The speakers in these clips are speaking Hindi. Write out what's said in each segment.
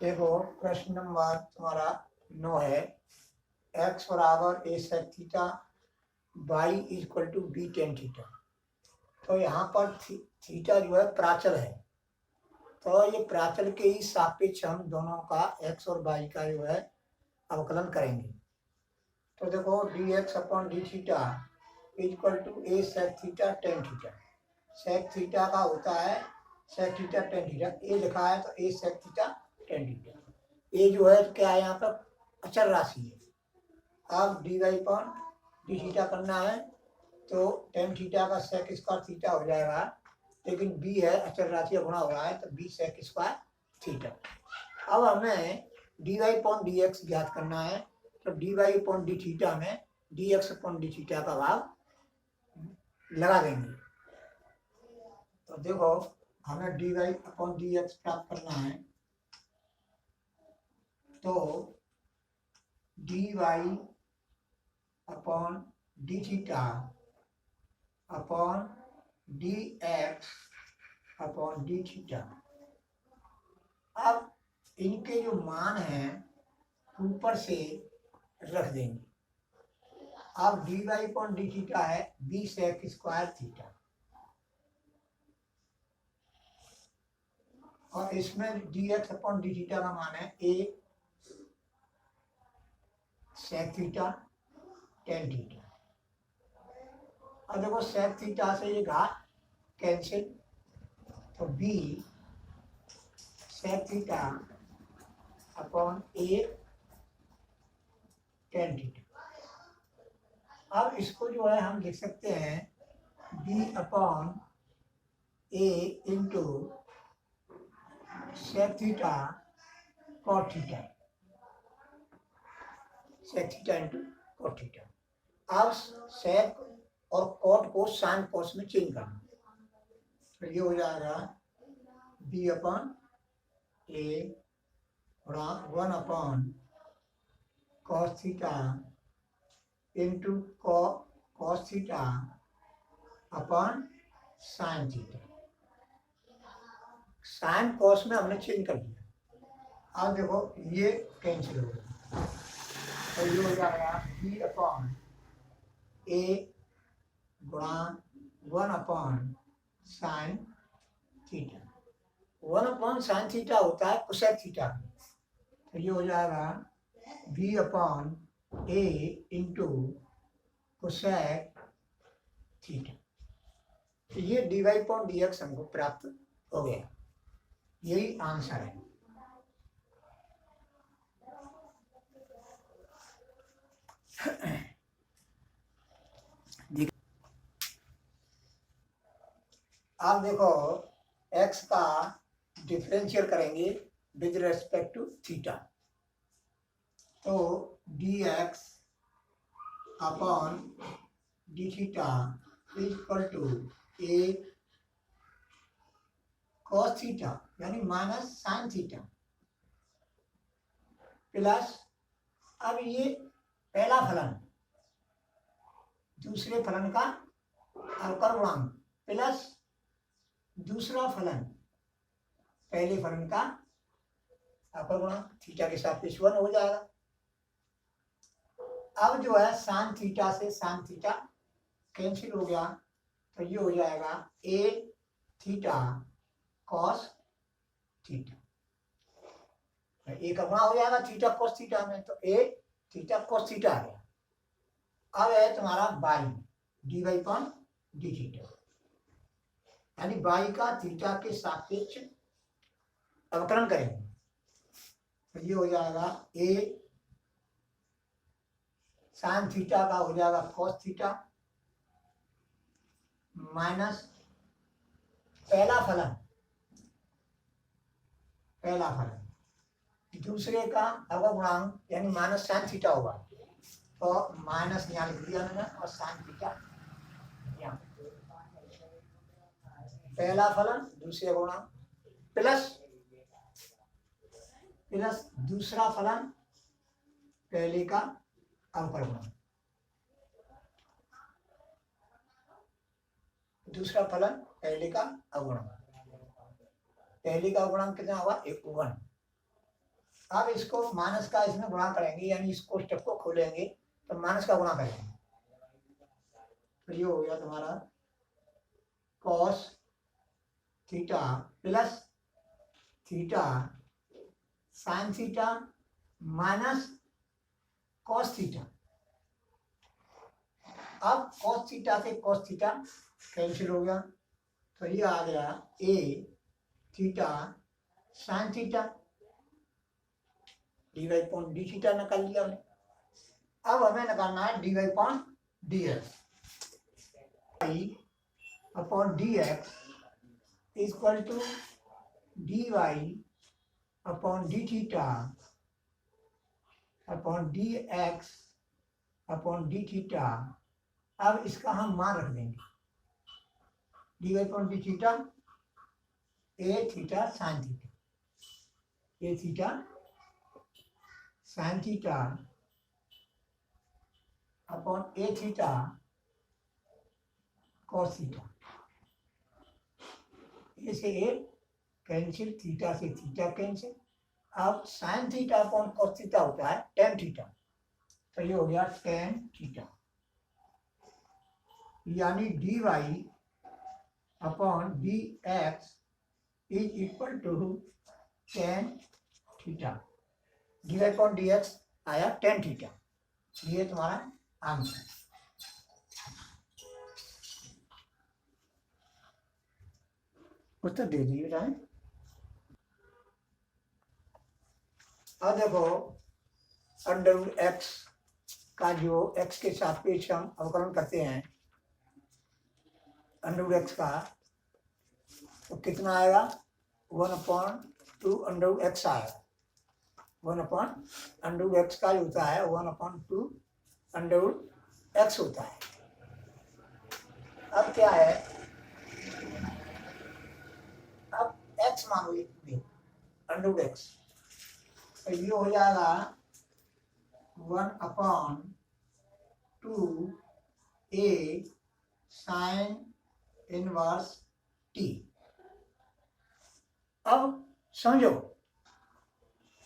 देखो प्रश्न नंबर तुम्हारा 9 है। x बराबर a sec theta y equal to b tan theta. तो यहाँ पर थीटा जो है प्राचल है, तो ये प्राचल के ही सापेक्ष हम दोनों का x और y का जो है अवकलन करेंगे। तो देखो dx upon d theta equal to a sec theta tan theta. sec theta का होता है sec theta tan theta, a लिखा है तो a sec theta tan theta. ये जो है क्या है, यहाँ पर अचर राशि है। अब d y upon d theta करना है तो टेन थीटा का सेक स्क्वायर थीटा हो जाएगा, लेकिन बी है अचर राशि गुणा हो रहा है तो बी सेक स्क्वायर थीटा। अब हमें d y upon d x ज्ञात करना है, तो d y upon d theta में d x upon d theta का भाग लगा देंगे। तो देखो हमें d y upon d x प्राप्त करना है, तो d y upon d theta upon d x upon d theta. अब इनके जो मान हैं ऊपर से रख देंगे। अब d y upon d theta है बी सेक स्क्वायर थीटा, और इसमें d x upon d theta का मान है a sec theta tan theta. अब देखो सेक थीटा से ये घात कैंसिल, तो b sec theta upon a tan theta. अब इसको जो है हम लिख सकते हैं b upon a into sec theta cot theta, sec theta into cot theta. अब सेक और कॉट को साइन कॉस में चेंज करना, तो ये हो जाएगा बी अपॉन ए गुणा one upon cos theta into cos theta upon sine theta. Sine cos में हमने चेंज कर दिया। अब देखो ये कैंसिल हो गया, तो ये हो जाएगा बी अपॉन ए गुणा one upon sine theta. One upon sine theta होता है कोसेक थीटा, तो ये हो जाएगा b upon a into cosec theta. तो ये d y upon d x हमको प्राप्त हो गया, यही आंसर है। अब देखो x का डिफरेंशियल करेंगे विद रेस्पेक्ट टू थीटा, तो dx upon d theta equal to a cos theta यानी माइनस साइन थीटा प्लस, अब ये पहला फलन दूसरे फलन का अवकल गुणांक प्लस दूसरा फलन पहले फलन का अवकल गुणांक, थीटा के सापेक्ष 1 हो जाएगा। अब जो है साइन थीटा से साइन थीटा कैंसिल हो गया, तो ये हो जाएगा a theta cos theta. A का गुणा हो जाएगा थीटा कॉस थीटा में, तो ए थीटा कॉस थीटा आ गया। अब है तुम्हारा by d y upon d theta, यानी बाई का थीटा के सापेक्ष अवकलन करेंगे, तो ये हो जाएगा ए साइन थीटा का हो जाएगा कॉस थीटा माइनस पहला फलन दूसरे का अवकल गुणांक यानी माइनस साइन थीटा होगा, तो माइनस यहाँ लिख दिया मैंने और साइन थीटा यहाँ, पहला फलन दूसरे गुणांक प्लस दूसरा फलन पहले का अवकल गुणांक, दूसरा फलन पहले का अवगुणांक, पहले का अवगुणांक कितना होगा 1 अब इसको माइनस का इसमें गुणा करेंगे, यानी इस कोष्टक को खोलेंगे तो माइनस का गुणा करेंगे, तो ये हो गया तुम्हारा cos theta plus theta sine theta minus cos theta. अब कॉस थीटा से कॉस थीटा कैंसिल हो गया, तो ये आ गया a theta sine theta, d y point d theta निकाल लिया हमने। अब हमें निकालना है d y point d x, upon d x equal to d y upon d theta upon d x upon d theta. अब इसका हम मान रख देंगे, D y upon d theta a theta sine theta, a theta sine theta upon a theta cos theta. A से ए कैंसिल, थीटा से थीटा कैंसिल। अब sine theta upon cos theta होता है टेन थीटा, तो ये हो गया टेन थीटा, यानी d y upon d x is equal to tan theta. D y upon d x आया टेन थीटा, ये तुम्हारा आंसर। उत्तर दे दीजिए बेटा। अब देखो अंडर एक्स का जो एक्स के सापेक्ष हम अवकलन करते हैं अंडर एक्स का, तो कितना आएगा, 1/2 अंडर एक्स आएगा। 1 अंडर एक्स का जो होता है 1/2 अंडर एक्स होता है। अब क्या है, अब एक्स मानो ये अंडर एक्स, तो ये हो जाएगा 1/2 ए साइन इनवर्स टी। अब समझो,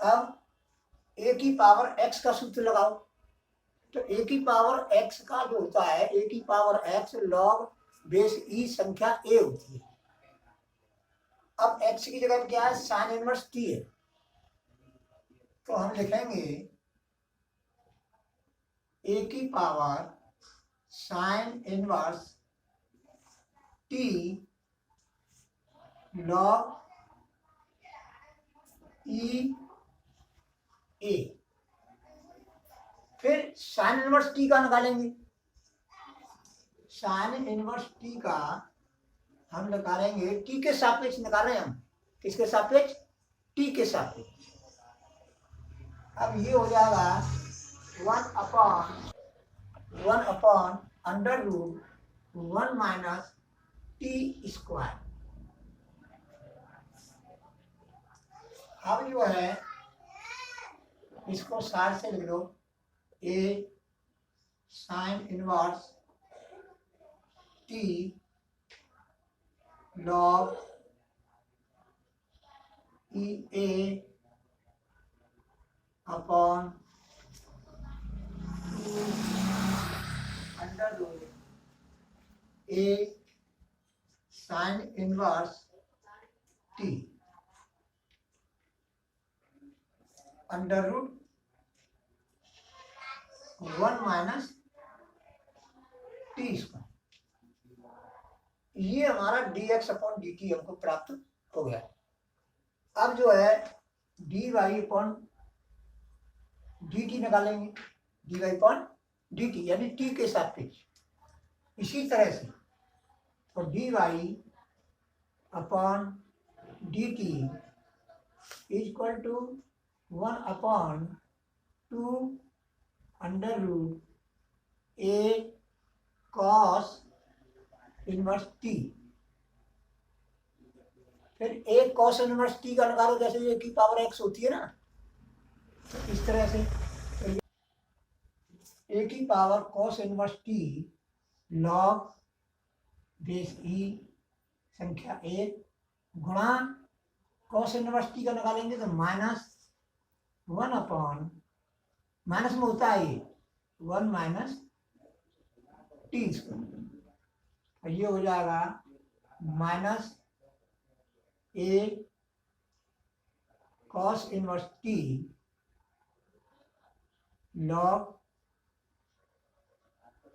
अब ए की पावर एक्स का सूत्र लगाओ, तो ए की पावर एक्स का जो होता है, ए की power x log base e संख्या ए होती है। अब एक्स की जगह क्या है, साइन इनवर्स टी है, तो हम लिखेंगे ए की power sine inverse t log e a. फिर साइन इनवर्स टी का निकालेंगे, साइन इनवर्स टी का हम निकालेंगे, टी के सापेक्ष निकाल रहे हैं हम, किसके सापेक्ष, टी के सापेक्ष। अब ये हो जाएगा 1/1 under root 1 minus t square. अब जो है इसको साइड से लिख लो, a sine inverse t log e a upon under root a sine inverse t under root 1 minus t square. ये हमारा dx अपॉन dt हमको प्राप्त हो गया। अब जो है dy अपॉन dt निकालेंगे, dy अपॉन dt यानी t के सापेक्ष। इसी तरह से तो dy upon dt equal to 1/2 under root a cos inverse t. फिर ए कॉस इनवर्स टी का निकालो, जैसे ए की पावर एक्स होती है ना, तो इस तरह से ए की power cos inverse t log base e संख्या 1 गुणा कॉस इनवर्स टी का निकालेंगे तो माइनस 1 अपॉन माइनस में होता है ये 1 माइनस टी स्क्वायर, ये हो जाएगा minus a cos inverse t log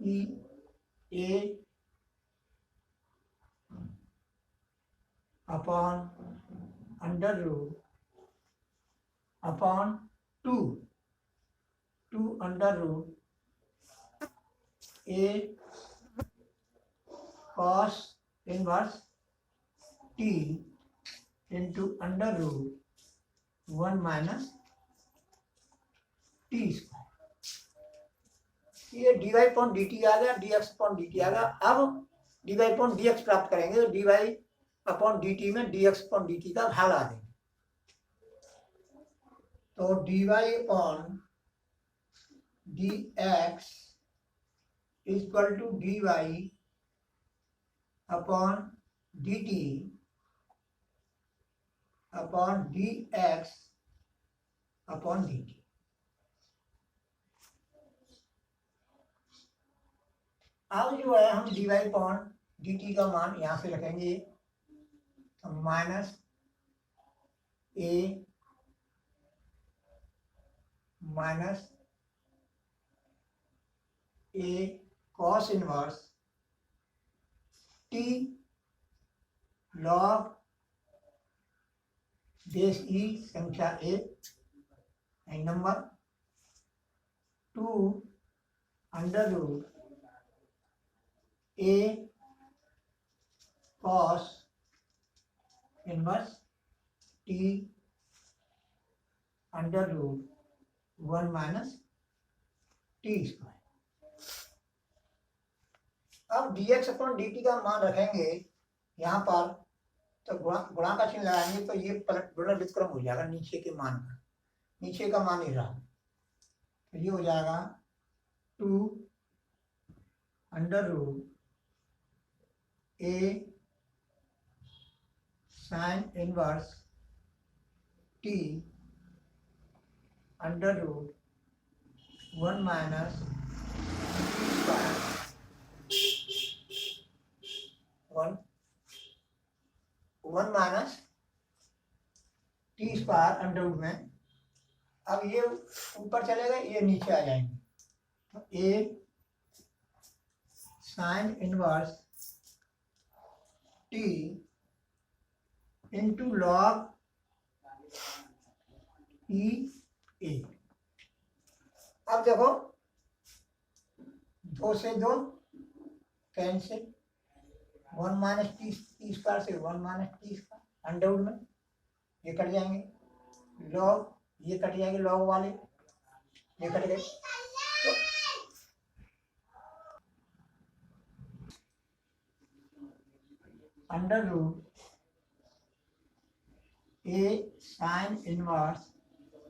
e a upon under root upon 2 under root a cos inverse t into under root 1 minus t square. ये d y point d t आ गया, d x point d t आ गया। अब d y point d x प्राप्त करेंगे तो d y upon d t में d x point d t का भाग आ देंगे। तो d y upon d x equal to d y upon d t upon d x upon d t. अब जो है हम d y upon d t का मान यहां से रखेंगे, तो minus a cos inverse t log base e संख्या a and number 2 under root a cos inverse t under root 1 minus t square. अब d x upon d t का मान रखेंगे यहाँ पर, तो गुणा का चिन्ह लगाएंगे तो ये पुनर्व्युत्क्रम हो जाएगा नीचे के मान का, नीचे का मान ही रहा, तो ये हो जाएगा 2 under root a sine inverse t under root 1 minus t square 1 minus t square under root में। अब ये ऊपर चले गए, ये नीचे आ जाएंगे, तो a sine inverse t into log e a. अब देखो 2 से 2 कैंसिल, 1 माइनस टी स्क्वायर से 1 minus t square under root में ये कट जाएंगे, लॉग ये कट जाएंगे, लॉग वाले ये कट गए, तो under root a sine inverse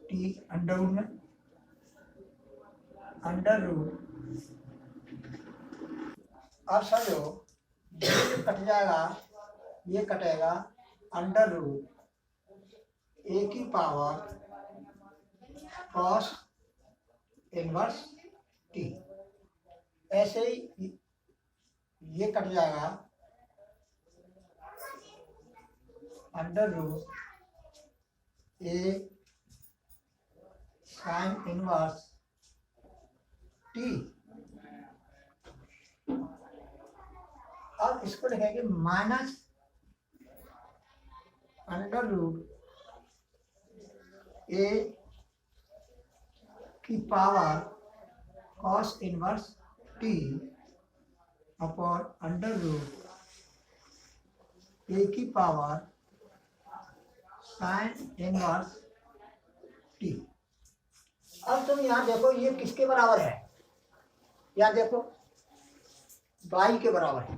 t under root में अंडर रूट, अब समझो ये कट जाएगा, ये कटेगा अंडर रूट ए की पावर कॉस इनवर्स टी, ऐसे ही ये कट जाएगा under root a sine inverse t. अब इसको लिखेंगे माइनस अंडर रूट ए की power cos inverse t upon under root a की पावर साइन इनवर्स टी। अब तुम यहाँ देखो ये किसके बराबर है, यहाँ देखो बाई के बराबर है,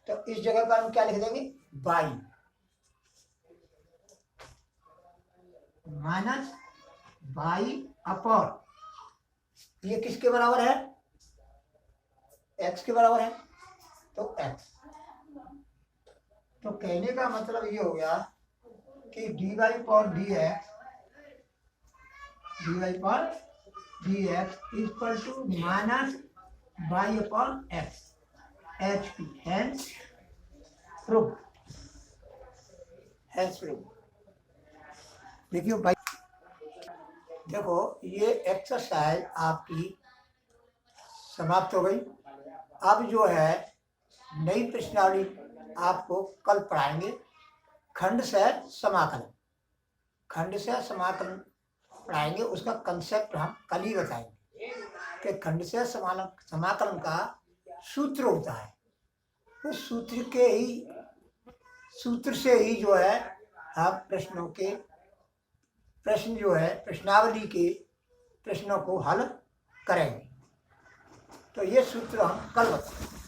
तो इस जगह पर हम क्या लिख देंगे, बाई माइनस बाई अपॉन ये किसके बराबर है, एक्स के बराबर है, तो एक्स। तो कहने का मतलब ये हो गया कि d y upon d x d y पर d x equal to minus y upon x H P hence proof. देखियो भाई, देखो ये एक्सरसाइज आपकी समाप्त हो गई। अब जो है नई प्रश्नावली आपको कल पढ़ाएंगे, खंड से समाकलन। खंड से समाकलन पढ़ाएंगे, उसका कंसेप्ट हम कल ही बताएंगे कि खंड से समाकलन का सूत्र होता है। उस सूत्र से ही जो है हम प्रश्न जो है प्रश्नावली के प्रश्नों को हल करेंगे। तो ये सूत्र हम कल बताएंगे।